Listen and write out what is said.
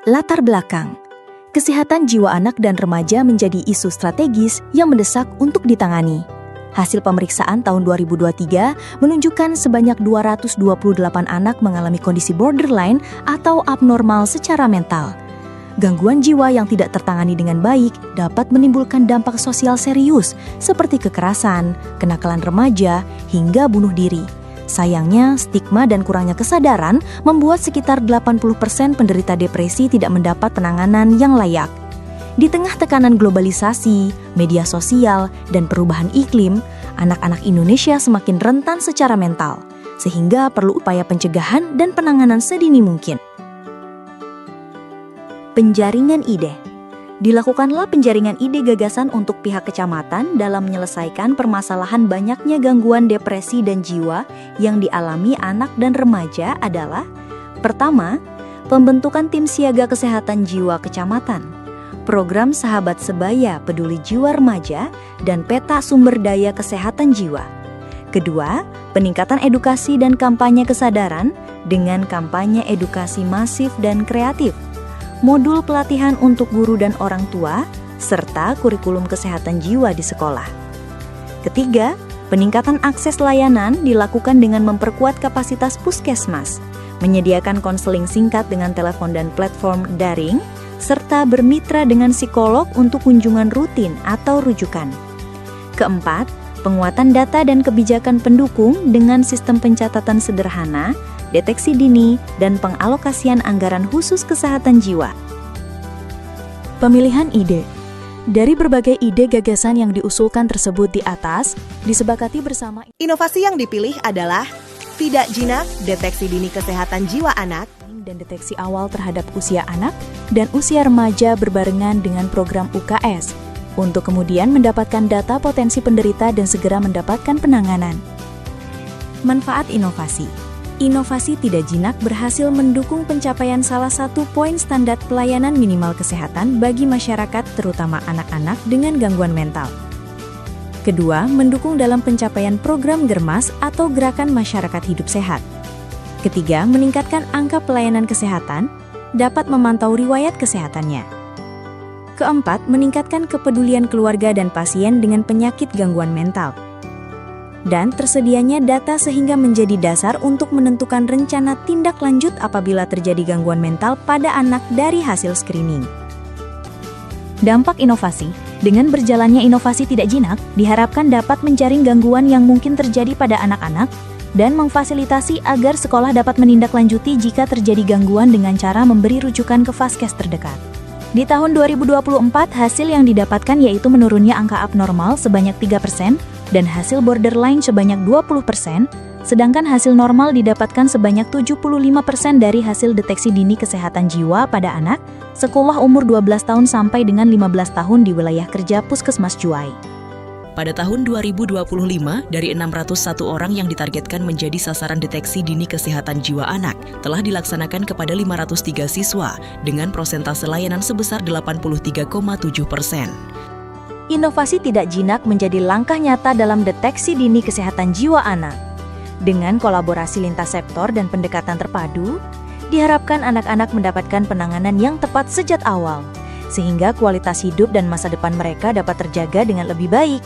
Latar belakang. Kesehatan jiwa anak dan remaja menjadi isu strategis yang mendesak untuk ditangani. Hasil pemeriksaan tahun 2023 menunjukkan sebanyak 228 anak mengalami kondisi borderline atau abnormal secara mental. Gangguan jiwa yang tidak tertangani dengan baik dapat menimbulkan dampak sosial serius seperti kekerasan, kenakalan remaja, hingga bunuh diri. Sayangnya, stigma dan kurangnya kesadaran membuat sekitar 80% penderita depresi tidak mendapat penanganan yang layak. Di tengah tekanan globalisasi, media sosial, dan perubahan iklim, anak-anak Indonesia semakin rentan secara mental, sehingga perlu upaya pencegahan dan penanganan sedini mungkin. Penjaringan ide. Dilakukanlah penjaringan ide gagasan untuk pihak kecamatan dalam menyelesaikan permasalahan banyaknya gangguan depresi dan jiwa yang dialami anak dan remaja adalah: pertama, pembentukan tim siaga kesehatan jiwa kecamatan, program Sahabat Sebaya Peduli Jiwa Remaja, dan peta sumber daya kesehatan jiwa. Kedua, peningkatan edukasi dan kampanye kesadaran dengan kampanye edukasi masif dan kreatif, modul pelatihan untuk guru dan orang tua, serta kurikulum kesehatan jiwa di sekolah. Ketiga, peningkatan akses layanan dilakukan dengan memperkuat kapasitas puskesmas, menyediakan konseling singkat dengan telepon dan platform daring, serta bermitra dengan psikolog untuk kunjungan rutin atau rujukan. Keempat, penguatan data dan kebijakan pendukung dengan sistem pencatatan sederhana, deteksi dini, dan pengalokasian anggaran khusus kesehatan jiwa. Pemilihan ide. Dari berbagai ide gagasan yang diusulkan tersebut di atas, disepakati bersama. Inovasi yang dipilih adalah tidak jinak, deteksi dini kesehatan jiwa anak, dan deteksi awal terhadap usia anak dan usia remaja berbarengan dengan program UKS, untuk kemudian mendapatkan data potensi penderita dan segera mendapatkan penanganan. Manfaat inovasi. Inovasi tidak jinak berhasil mendukung pencapaian salah satu poin standar pelayanan minimal kesehatan bagi masyarakat, terutama anak-anak dengan gangguan mental. Kedua, mendukung dalam pencapaian program Germas atau Gerakan Masyarakat Hidup Sehat. Ketiga, meningkatkan angka pelayanan kesehatan, dapat memantau riwayat kesehatannya. Keempat, meningkatkan kepedulian keluarga dan pasien dengan penyakit gangguan mental. Dan tersedianya data sehingga menjadi dasar untuk menentukan rencana tindak lanjut apabila terjadi gangguan mental pada anak dari hasil screening. Dampak inovasi. Dengan berjalannya inovasi tidak jinak, diharapkan dapat menjaring gangguan yang mungkin terjadi pada anak-anak dan memfasilitasi agar sekolah dapat menindaklanjuti jika terjadi gangguan dengan cara memberi rujukan ke vaskes terdekat. Di tahun 2024, hasil yang didapatkan yaitu menurunnya angka abnormal sebanyak 3% dan hasil borderline sebanyak 20%, sedangkan hasil normal didapatkan sebanyak 75% dari hasil deteksi dini kesehatan jiwa pada anak sekolah umur 12 tahun sampai dengan 15 tahun di wilayah kerja Puskesmas Juwai. Pada tahun 2025, dari 601 orang yang ditargetkan menjadi sasaran deteksi dini kesehatan jiwa anak, telah dilaksanakan kepada 503 siswa dengan prosentase layanan sebesar 83,7%. Inovasi tidak jinak menjadi langkah nyata dalam deteksi dini kesehatan jiwa anak. Dengan kolaborasi lintas sektor dan pendekatan terpadu, diharapkan anak-anak mendapatkan penanganan yang tepat sejak awal, sehingga kualitas hidup dan masa depan mereka dapat terjaga dengan lebih baik.